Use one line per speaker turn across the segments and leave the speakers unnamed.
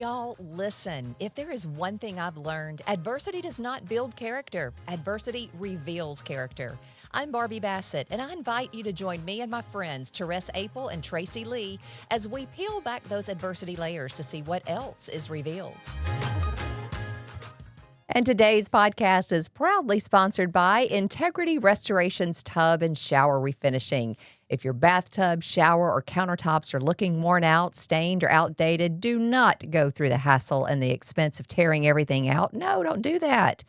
Y'all, listen. If there is one thing I've learned, adversity does not build character. Adversity reveals character. I'm Barbie Bassett, and I invite you to join me and my friends, Therese, Apel, and Tracy Lee, as we peel back those adversity layers to see what else is revealed. And today's podcast is proudly sponsored by Integrity Restoration's Tub and Shower Refinishing. If your bathtub, shower, or countertops are looking worn out, stained, or outdated, do not go through the hassle and the expense of tearing everything out. No, don't do that.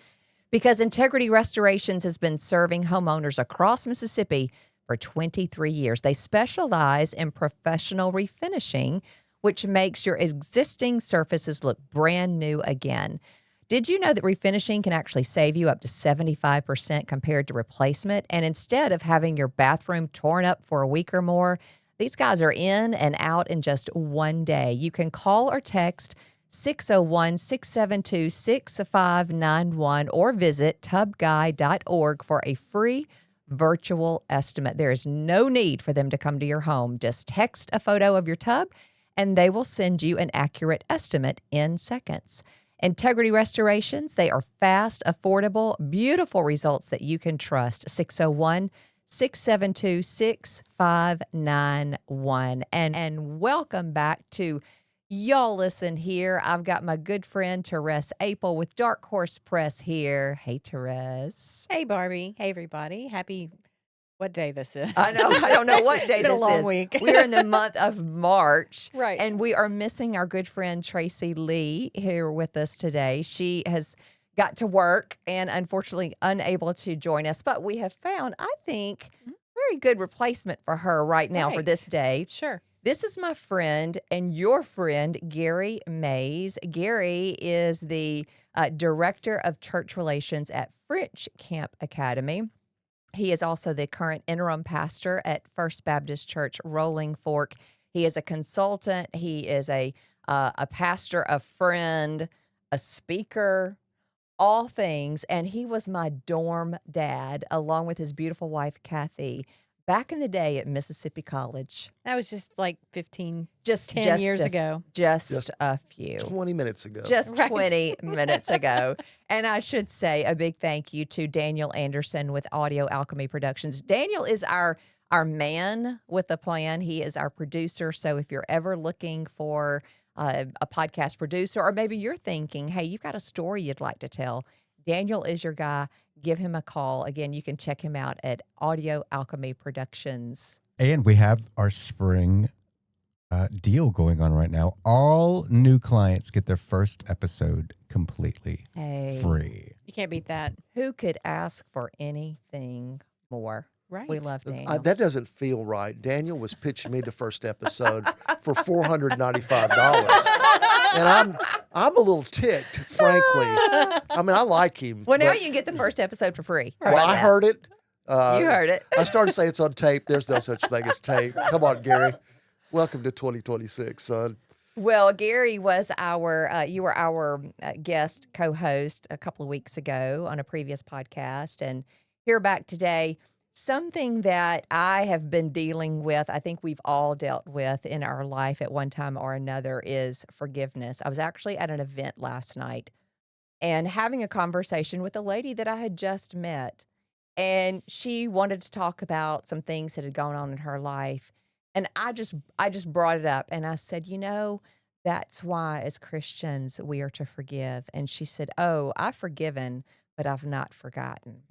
Because Integrity Restorations has been serving homeowners across Mississippi for 23 years. They specialize in professional refinishing, which makes your existing surfaces look brand new again. Did you know that refinishing can actually save you up to 75% compared to replacement? And instead of having your bathroom torn up for a week or more, these guys are in and out in just one day. You can call or text 601-672-6591 or visit tubguy.org for a free virtual estimate. There is no need for them to come to your home. Just text a photo of your tub, and they will send you an accurate estimate in seconds. Integrity Restorations, they are fast, affordable, beautiful results that you can trust. 601-672-6591. And welcome back to Y'all Listen Here. I've got my good friend Therese Apel with Dark Horse Press here. Hey, Therese.
Hey, Barbie. Hey, everybody. Happy, what day this is?
I know. I don't know what day
It's been
this
a long
is.
week.
We're in the month of March.
Right.
And we are missing our good friend Tracy Lee here with us today. She has got to work and unfortunately unable to join us. But we have found, I think, very good replacement for her right now for this day.
Sure.
This is my friend and your friend, Gary Mays. Gary is the Director of Church Relations at French Camp Academy. He is also the current interim pastor at First Baptist Church, Rolling Fork. He is a consultant. He is a pastor, a friend, a speaker, all things. And he was my dorm dad, along with his beautiful wife, Kathy, back in the day at Mississippi College.
That was just like 10
Just
years ago.
Just a few.
20 minutes ago.
Just
Right.
20 minutes ago. And I should say a big thank you to Daniel Anderson with Audio Alchemy Productions. Daniel is our man with a plan. He is our producer. So if you're ever looking for a podcast producer, or maybe you're thinking, hey, you've got a story you'd like to tell, Daniel is your guy. Give him a call. Again, you can check him out at Audio Alchemy Productions.
And we have our spring deal going on right now. All new clients get their first episode completely free.
You can't beat that.
Who could ask for anything more?
Right.
We love Daniel.
That doesn't feel right. Daniel was pitching me the first episode for $495. And I'm a little ticked, frankly. I mean, I like him.
Well, now you can get the first episode for free.
Well, I heard it.
You heard it.
I started saying it's on tape. There's no such thing as tape. Come on, Gary. Welcome to 2026, son.
Well, Gary was you were our guest co-host a couple of weeks ago on a previous podcast, and here back today. Something that I have been dealing with, I think we've all dealt with in our life at one time or another, is forgiveness. I was actually at an event last night and having a conversation with a lady that I had just met. And she wanted to talk about some things that had gone on in her life. And I just brought it up and I said, that's why as Christians we are to forgive. And she said, oh, I've forgiven, but I've not forgotten.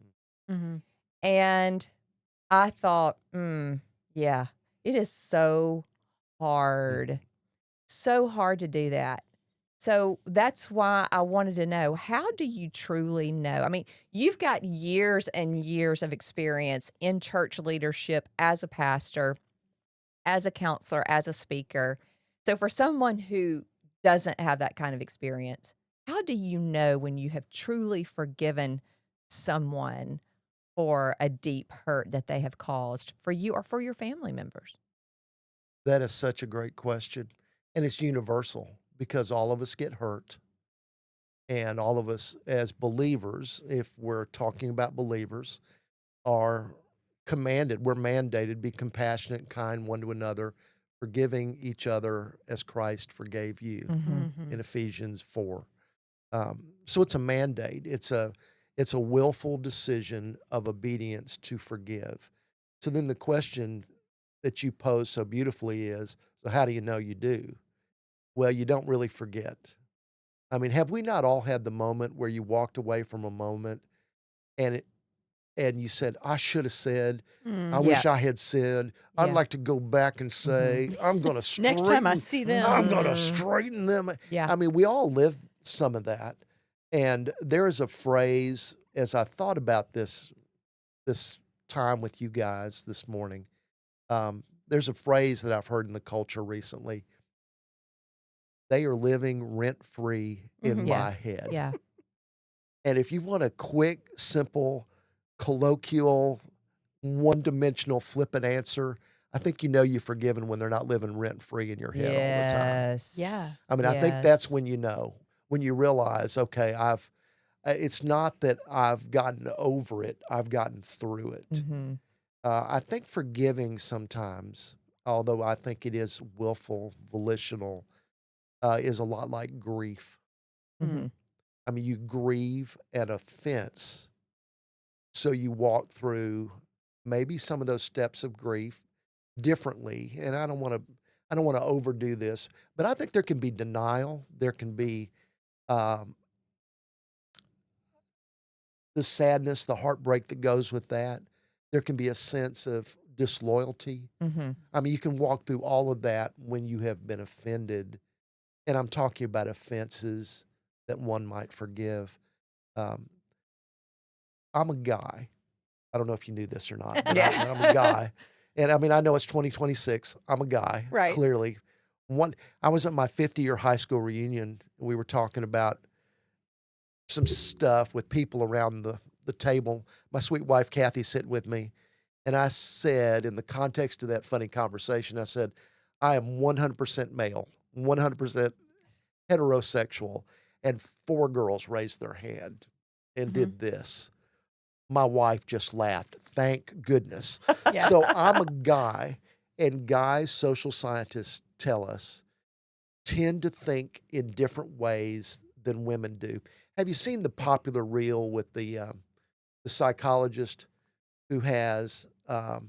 Mm-hmm.
And I thought, yeah, it is so hard to do that. So that's why I wanted to know, how do you truly know? I mean, you've got years and years of experience in church leadership as a pastor, as a counselor, as a speaker. So for someone who doesn't have that kind of experience, how do you know when you have truly forgiven someone for a deep hurt that they have caused for you or for your family members?
That is such a great question. And it's universal because all of us get hurt. And all of us as believers, if we're talking about believers, are commanded, we're mandated to be compassionate and kind one to another, forgiving each other as Christ forgave you
Mm-hmm.
in Ephesians 4. So it's a mandate. It's a willful decision of obedience to forgive. So then the question that you pose so beautifully is, so how do you know you do? Well, you don't really forget. I mean, have we not all had the moment where you walked away from a moment and you said, I should have said, I wish I had said, I'd
Yeah.
like to go back and say, I'm going to straighten.
Next time I see them.
I'm going to straighten them.
Yeah.
I mean, we all live some of that. And there is a phrase, as I thought about this time with you guys this morning, there's a phrase that I've heard in the culture recently. They are living rent-free in my head.
Yeah.
And if you want a quick, simple, colloquial, one-dimensional, flippant answer, I think you know you've forgiven when they're not living rent-free in your head all the time.
Yes.
Yeah.
I mean, I think that's
Yes.
when you know, when you realize, okay, it's not that I've gotten over it, I've gotten through it.
Mhm.
I think forgiving sometimes, although I think it is willful, volitional, is a lot like grief.
Mhm.
I mean, you grieve an offense, so you walk through maybe some of those steps of grief differently. And I don't want to overdo this, but I think there can be denial. There can be um, the sadness, the heartbreak that goes with that. There can be a sense of disloyalty.
Mhm.
I mean, you can walk through all of that when you have been offended. And I'm talking about offenses that one might forgive. Um, I'm a guy. I don't know if you knew this or not, but
Yeah.
I'm a guy. And I mean, I know it's 2026. I'm a guy,
Right.
clearly. I was at my 50-year high school reunion. And we were talking about some stuff with people around the table. My sweet wife, Kathy, sitting with me. And I said, in the context of that funny conversation, I said, I am 100% male, 100% heterosexual. And 4 girls raised their hand and did this. My wife just laughed. Thank goodness.
Yeah.
So I'm a guy, and guys, social scientists tell us, tend to think in different ways than women do. Have you seen the popular reel with the psychologist who has a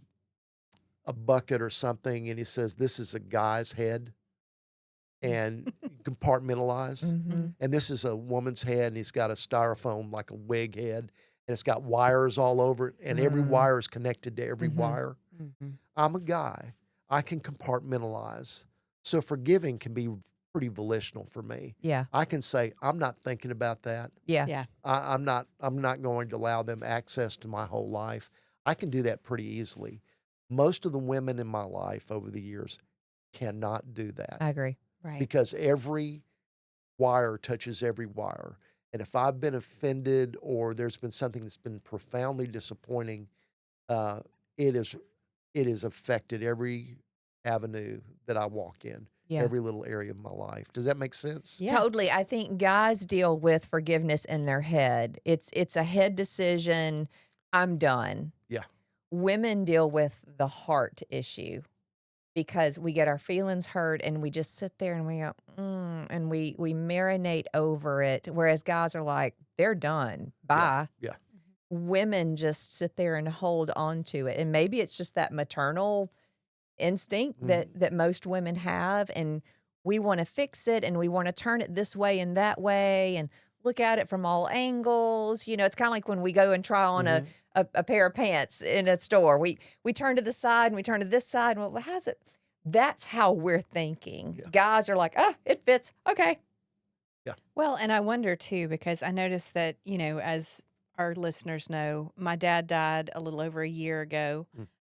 bucket or something, and he says, this is a guy's head, and compartmentalize.
Mhm.
And this is a woman's head, and he's got a styrofoam, like a wig head, and it's got wires all over it, and every wire is connected to every wire.
Mm-hmm.
I'm a guy. I can compartmentalize. So forgiving can be pretty volitional for me.
Yeah.
I can say, I'm not thinking about that.
Yeah.
Yeah.
I'm not going to allow them access to my whole life. I can do that pretty easily. Most of the women in my life over the years cannot do that
I agree.
Right.
because every wire touches every wire. And if I've been offended or there's been something that's been profoundly disappointing, it has affected every avenue that I walk in,
Yeah.
every little area of my life. Does that make sense?
Yeah.
Totally. I think guys deal with forgiveness in their head. It's a head decision. I'm done.
Yeah.
Women deal with the heart issue because we get our feelings hurt and we just sit there and we go, and we marinate over it. Whereas guys are like, they're done. Bye.
Yeah.
Women just sit there and hold on to it. And maybe it's just that maternal instinct that most women have. And we want to fix it and we want to turn it this way and that way and look at it from all angles. You know, it's kind of like when we go and try on a pair of pants in a store. We turn to the side and we turn to this side. And well, how's it? That's how we're thinking.
Yeah.
Guys are like, it fits. Okay.
Well, and I wonder too, because I noticed that, you know, as our listeners know, my dad died a little over a year ago.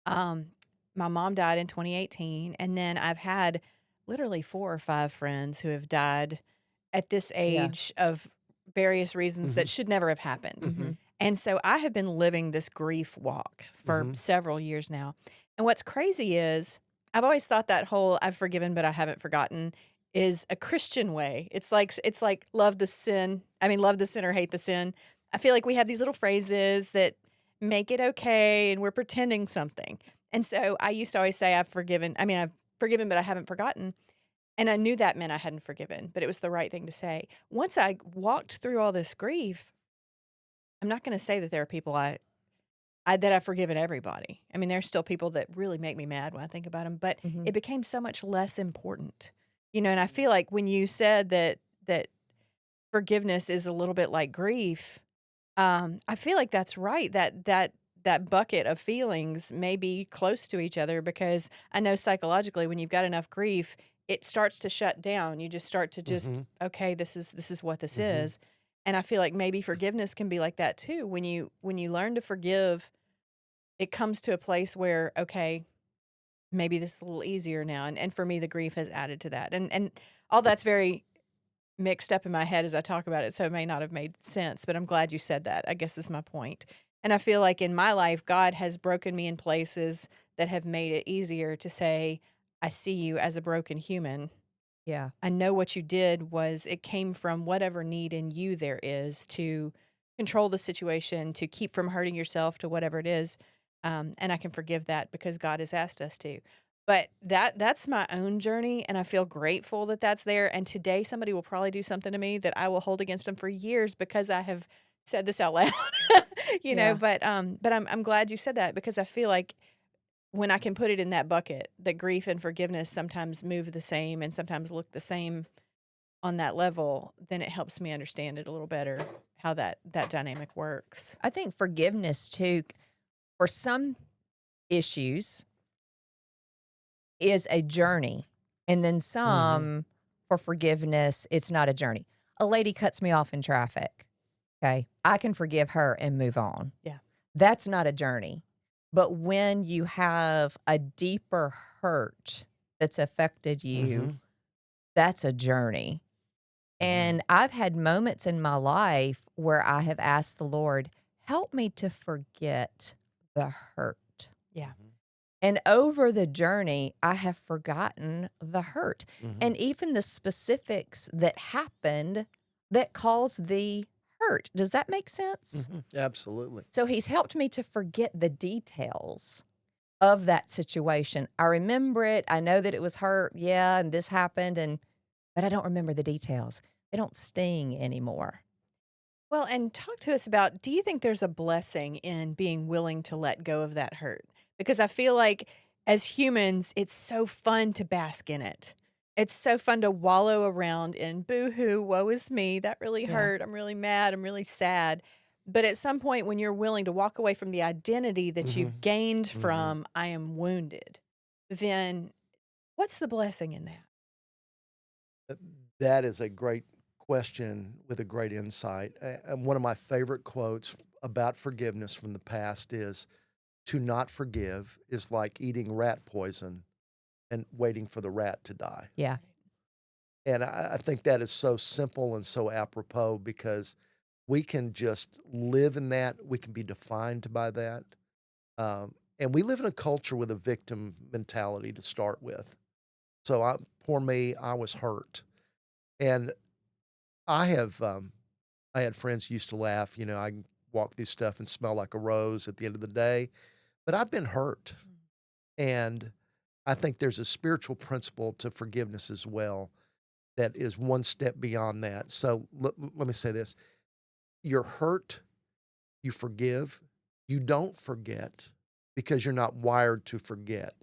My mom died in 2018. And then I've had literally 4 or 5 friends who have died at this age of various reasons that should never have happened. And so I have been living this grief walk for several years now. And what's crazy is I've always thought that whole I've forgiven but I haven't forgotten is a Christian way. It's like love the sin. I mean, love the sinner, hate the sin. I feel like we have these little phrases that make it okay and we're pretending something. And so I used to always say I've forgiven. I mean, I've forgiven, but I haven't forgotten. And I knew that meant I hadn't forgiven, but it was the right thing to say. Once I walked through all this grief, I'm not going to say that there are people that I've forgiven everybody. I mean, there's still people that really make me mad when I think about them, but
Mhm.
it became so much less important, and I feel like when you said that forgiveness is a little bit like grief, I feel like that's right. That bucket of feelings may be close to each other because I know psychologically when you've got enough grief, it starts to shut down. You just start to
Mm-hmm.
okay, this is what this
Mm-hmm.
is. And I feel like maybe forgiveness can be like that too. When you learn to forgive, it comes to a place where, okay, maybe this is a little easier now. And for me, the grief has added to that. And all that's very mixed up in my head as I talk about it, so it may not have made sense, but I'm glad you said that. I guess is my point. And I feel like in my life, God has broken me in places that have made it easier to say, I see you as a broken human.
Yeah.
I know what you did was it came from whatever need in you there is to control the situation, to keep from hurting yourself, to whatever it is. And I can forgive that because God has asked us to. But that's my own journey, and I feel grateful that that's there. And today, somebody will probably do something to me that I will hold against them for years because I have said this out loud,
Yeah.
But I'm glad you said that because I feel like when I can put it in that bucket, that grief and forgiveness sometimes move the same and sometimes look the same on that level, then it helps me understand it a little better how that dynamic works.
I think forgiveness too, for some issues, is a journey. And then
Mm-hmm.
some, for forgiveness, it's not a journey. A lady cuts me off in traffic. Okay. I can forgive her and move on.
Yeah.
That's not a journey. But when you have a deeper hurt that's affected
Mm-hmm.
you, that's a journey.
Mm-hmm.
And I've had moments in my life where I have asked the Lord, help me to forget the hurt.
Yeah.
And over the journey, I have forgotten the hurt
Mm-hmm.
and even the specifics that happened that caused the hurt. Does that make sense?
Mm-hmm. Absolutely.
So he's helped me to forget the details of that situation. I remember it. I know that it was hurt. Yeah, and this happened but I don't remember the details. They don't sting anymore.
Well, and talk to us about, do you think there's a blessing in being willing to let go of that hurt? Because I feel like as humans, it's so fun to bask in it. It's so fun to wallow around in boo-hoo, woe is me, that really
Yeah.
hurt, I'm really mad, I'm really sad. But at some point when you're willing to walk away from the identity that
Mm-hmm.
you've gained
Mm-hmm.
from I am wounded, then what's the blessing in that?
That is a great question with a great insight. And one of my favorite quotes about forgiveness from the past is to not forgive is like eating rat poison and waiting for the rat to die.
Yeah.
And I think that is so simple and so apropos because we can just live in that. We can be defined by that. And we live in a culture with a victim mentality to start with. So poor me, I was hurt. And I have, I had friends who used to laugh, I can walk through stuff and smell like a rose at the end of the day, but I've been hurt. And I think there's a spiritual principle to forgiveness as well that is one step beyond that. So let me say this. You're hurt, you forgive, you don't forget because you're not wired to forget.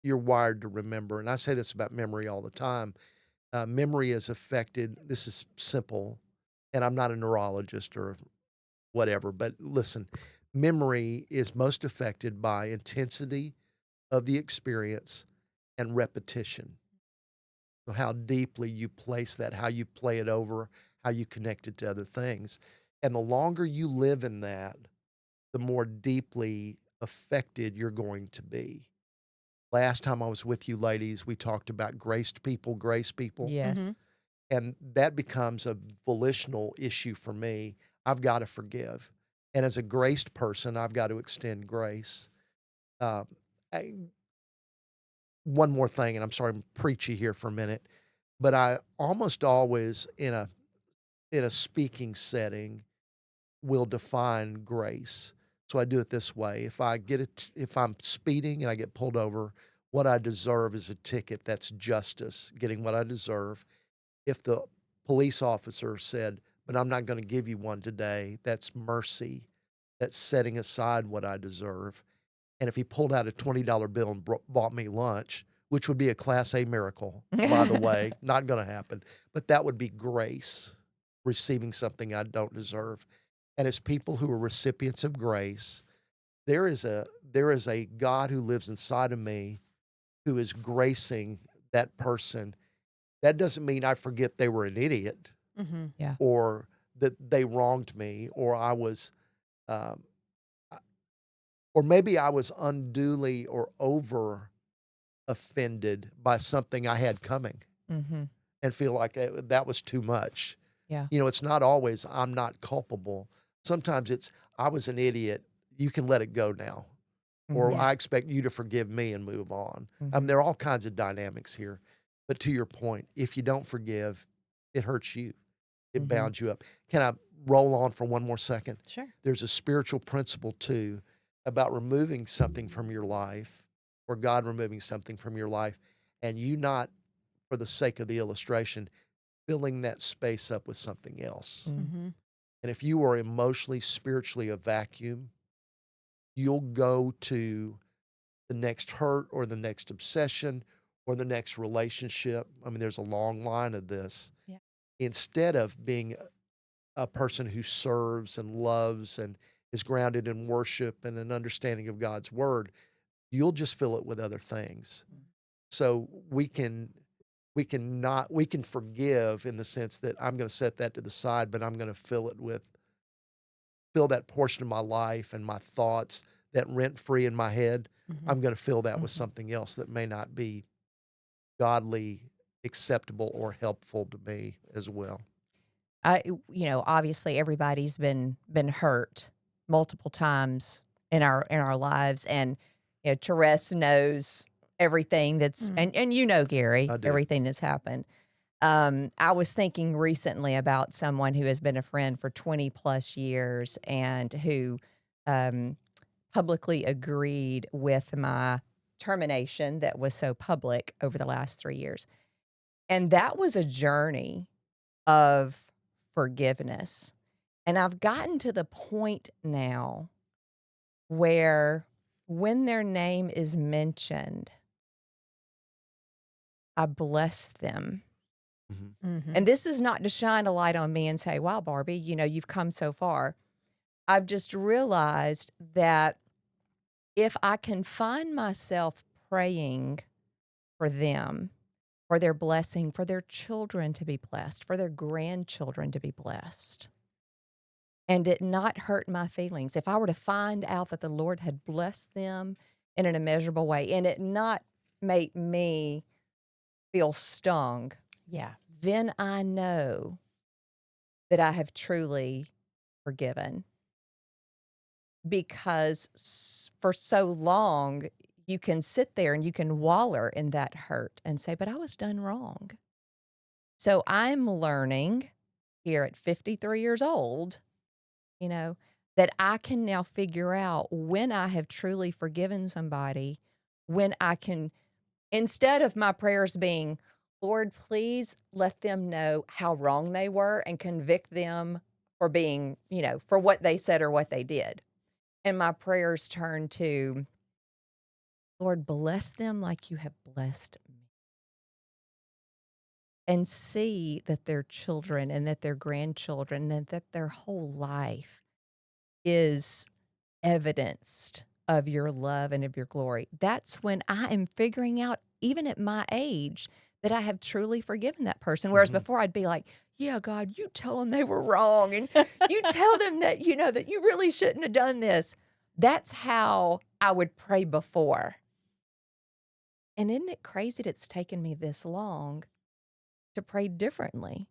You're wired to remember. And I say this about memory all the time. Memory is affected. This is simple, and I'm not a neurologist or whatever, but listen, memory is most affected by intensity of the experience and repetition. So, how deeply you place that, how you play it over, how you connect it to other things. And the longer you live in that, the more deeply affected you're going to be. Last time I was with you ladies, we talked about graced people, grace people.
Yes.
And that becomes a volitional issue for me. I've got to forgive. And as a graced person, I've got to extend grace. Uh, I, one more thing, and I'm sorry I'm preachy here for a minute, but I almost always in a speaking setting will define grace. So I do it this way. If I'm speeding and I get pulled over, what I deserve is a ticket. That's justice, getting what I deserve. If the police officer said, but I'm not going to give you one today, that's mercy. That's setting aside what I deserve. And if he pulled out a $20 bill and bought me lunch, which would be a Class A miracle, by the way, not going to happen, but that would be grace, receiving something I don't deserve. And as people who are recipients of grace, there is a God who lives inside of me who is gracing that person. That doesn't mean I forget they were an idiot
Mm-hmm.
or that they wronged me or I was, um, or maybe I was unduly or over offended by something I had coming
Mm-hmm.
and feel like that was too much.
Yeah.
You know, it's not always I'm not culpable. Sometimes it's I was an idiot. You can let it go now. Or
Yeah.
I expect you to forgive me and move on.
Mhm.
There are all kinds of dynamics here. But to your point, if you don't forgive, it hurts you. It
Mhm.
bounds you up. Can I roll on for one more second?
Sure.
There's a spiritual principle too about removing something from your life or God removing something from your life and you not, for the sake of the illustration, filling that space up with something else.
Mm.
Mm-hmm.
And if you are emotionally, spiritually a vacuum, you'll go to the next hurt or the next obsession or the next relationship. I mean, there's a long line of this.
Yeah.
Instead of being a person who serves and loves and is grounded in worship and an understanding of God's word, you'll just fill it with other things. So we can forgive in the sense that I'm going to set that to the side, but I'm going to fill that portion of my life and my thoughts, that rent free in my head.
Mm-hmm.
I'm going to fill that with
Mhm.
something else that may not be godly, acceptable, or helpful to me as well.
Obviously everybody's been hurt multiple times in our lives, and Therese knows everything that's
Mm.
and Gary,
I do.
everything that's happened. I was thinking recently about someone who has been a friend for 20 plus years and who um, publicly agreed with my termination that was so public over the last 3 years. And that was a journey of forgiveness. And I've gotten to the point now where when their name is mentioned, I bless them.
Mhm.
Mm-hmm.
And this is not to shine a light on me and say, wow, Barbie, you've come so far. I've just realized that if I can find myself praying for them, for their blessing, for their children to be blessed, for their grandchildren to be blessed, and it not hurt my feelings, if I were to find out that the Lord had blessed them in an immeasurable way and it not make me feel stung,
Yeah.
then I know that I have truly forgiven. Because for so long, you can sit there and you can waller in that hurt and say, but I was done wrong. So I'm learning here at 53 years old, that I can now figure out when I have truly forgiven somebody, when I can, instead of my prayers being, Lord, please let them know how wrong they were and convict them for being, for what they said or what they did. And my prayers turn to, Lord, bless them like you have blessed me. And see that their children and that their grandchildren and that their whole life is evidenced of your love and of your glory. That's when I am figuring out, even at my age, that I have truly forgiven that person. Whereas
Mhm.
before I'd be like, yeah, God, you tell them they were wrong. And you tell them that, that you really shouldn't have done this. That's how I would pray before. And isn't it crazy that it's taken me this long to pray differently?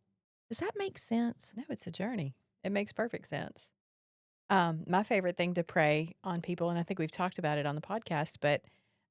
Does that make sense?
No, it's a journey. It makes perfect sense. My favorite thing to pray on people, and I think we've talked about it on the podcast, but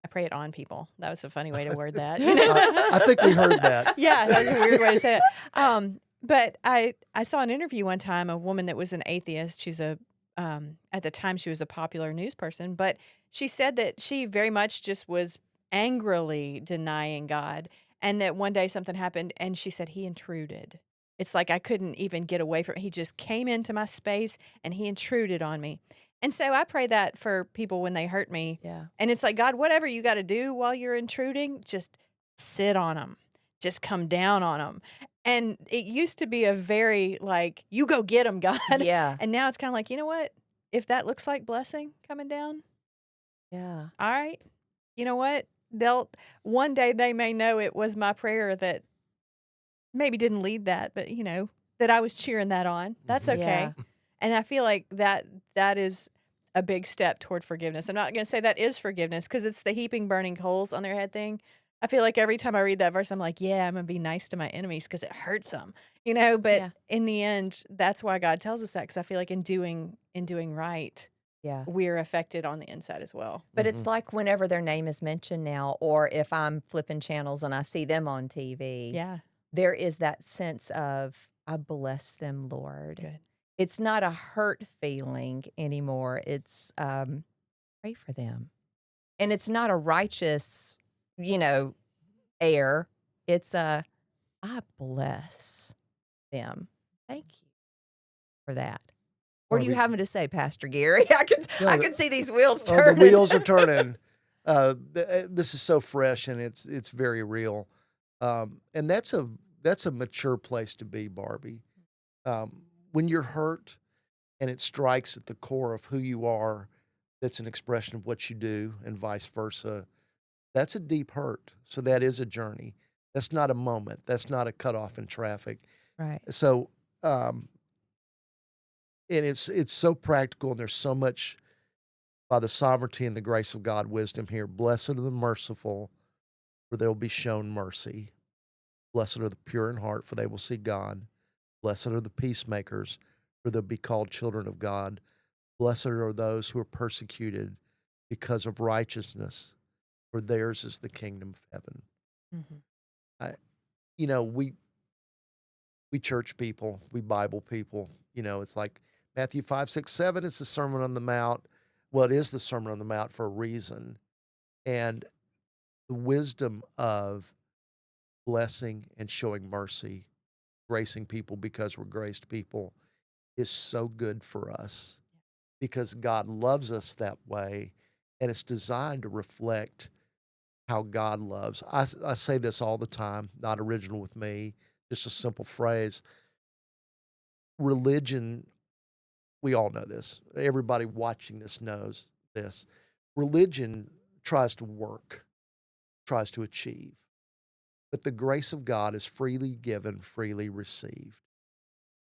I pray it on people. That was a funny way to word that.
I think we heard that.
Yeah, that was a weird way to say it. But I saw an interview one time, a woman that was an atheist. She's at the time she was a popular news person, but she said that she very much just was angrily denying God. And that one day something happened and she said, he intruded. It's like I couldn't even get away from it. He just came into my space and he intruded on me. And so I pray that for people when they hurt me.
Yeah.
And it's like, God, whatever you got to do while you're intruding, just sit on them. Just come down on them. And it used to be a very like, you go get them, God.
Yeah.
And now it's kind of like, you know what? If that looks like blessing coming down,
Yeah.
all right. You know what? One day they may know it was my prayer that maybe didn't lead that, but that I was cheering that on. That's okay.
Yeah.
And I feel like that is a big step toward forgiveness. I'm not going to say that is forgiveness because it's the heaping burning coals on their head thing. I feel like every time I read that verse, I'm like, yeah, I'm going to be nice to my enemies because it hurts them, but
Yeah.
in the end, that's why God tells us that. Because I feel like in doing right,
Yeah.
we're affected on the inside as well.
But it's like whenever their name is mentioned now, or if I'm flipping channels and I see them on TV,
Yeah.
there is that sense of, I bless them, Lord.
Good.
It's not a hurt feeling anymore. It's pray for them. And it's not a righteous, air. It's I bless them. Thank you for that. What are you
Barbie-
having to say, Pastor Gary? I can see these wheels
Oh,
turning.
the wheels are turning. This is so fresh and it's very real. And that's a mature place to be, Barbie. When you're hurt and it strikes at the core of who you are, that's an expression of what you do, and vice versa. That's a deep hurt. So that is a journey. That's not a moment. That's not a cutoff in traffic.
Right.
So, and it's so practical, and there's so much by the sovereignty and the grace of God, wisdom here. Blessed are the merciful, for they will be shown mercy. Blessed are the pure in heart, for they will see God. Blessed are the peacemakers, for they'll be called children of God. Blessed are those who are persecuted because of righteousness, for theirs is the kingdom of heaven.
Mm-hmm.
We church people, we Bible people. It's like Matthew 5, 6, 7. It's the Sermon on the Mount. Well, it is the Sermon on the Mount for a reason. And the wisdom of blessing and showing mercy, gracing people because we're graced people, is so good for us because God loves us that way, and it's designed to reflect how God loves. I say this all the time, not original with me, just a simple phrase. Religion, we all know this. Everybody watching this knows this. Religion tries to work, tries to achieve. But the grace of God is freely given, freely received.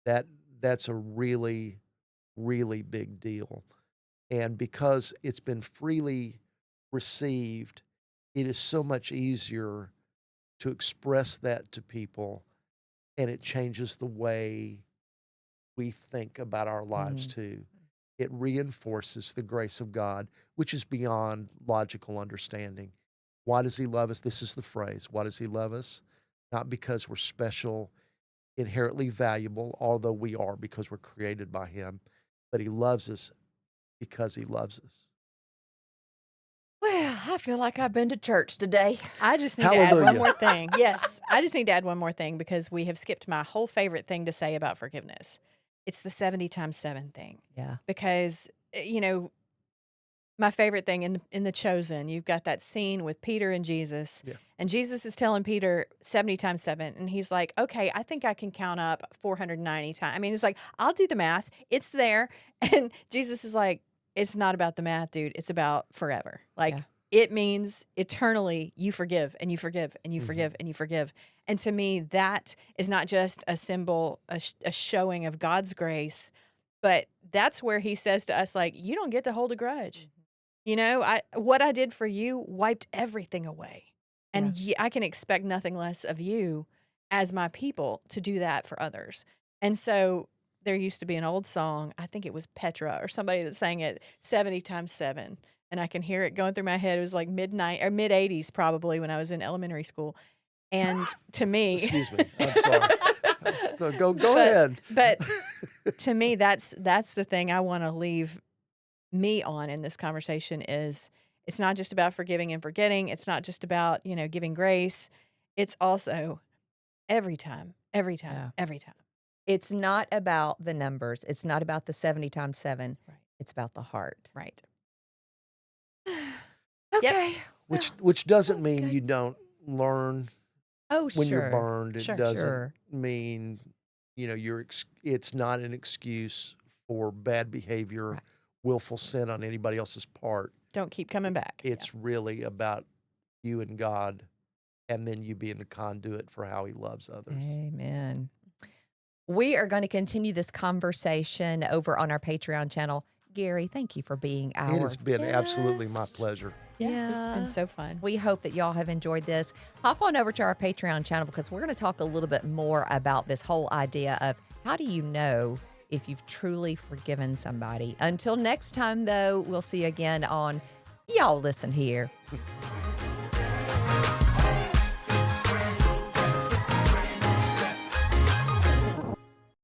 That's a really, really big deal. And because it's been freely received, it is so much easier to express that to people, and it changes the way we think about our lives too. It reinforces the grace of God, which is beyond logical understanding. Why does he love us? This is the phrase. Why does he love us? Not because we're special, inherently valuable, although we are because we're created by him, but he loves us because he loves us.
Well, I feel like I've been to church today.
I just need to add one
Hallelujah.
more thing. Yes, I just need to add one more thing because we have skipped my whole favorite thing to say about forgiveness. It's the 70 times 7 thing.
Yeah.
Because, my favorite thing in The Chosen, you've got that scene with Peter and Jesus.
Yeah.
And Jesus is telling Peter 70 times 7. And he's like, okay, I think I can count up 490 times. I mean, it's like, I'll do the math. It's there. And Jesus is like, it's not about the math, dude. It's about forever. Like,
Yeah.
it means eternally you forgive and you forgive and you forgive and you forgive. And to me, that is not just a symbol, a showing of God's grace, but that's where he says to us, like, you don't get to hold a grudge. What I did for you wiped everything away. And I can expect nothing less of you as my people to do that for others. And so there used to be an old song, I think it was Petra or somebody that sang it 70 times 7. And I can hear it going through my head. It was like mid-80s probably when I was in elementary school. And to me,
Excuse me. I'm sorry. So go ahead.
But to me, that's the thing I want to leave me on in this conversation is It's not just about forgiving and forgetting. It's not just about, giving grace. It's also every time, every time,
Yeah.
every time.
It's not about the numbers. It's not about the 70 times 7.
Right.
It's about the heart.
Right.
Okay.
Which doesn't
That's
mean
good.
you don't learn
Oh,
when you're
sure.
burned. It
Sure.
doesn't
Sure.
mean, it's not an excuse for bad behavior,
Right.
willful sin on anybody else's part.
Don't keep coming back.
It's really about you and God, and then you being the conduit for how he loves others.
Amen. We are going to continue this conversation over on our Patreon channel. Gary, thank you for being our
It has been absolutely my
guest.
pleasure.
Yeah. It's been so fun.
We hope that y'all have enjoyed this. Hop on over to our Patreon channel because we're going to talk a little bit more about this whole idea of how do you know if you've truly forgiven somebody. Until next time, though, we'll see you again on Y'all Listen Here.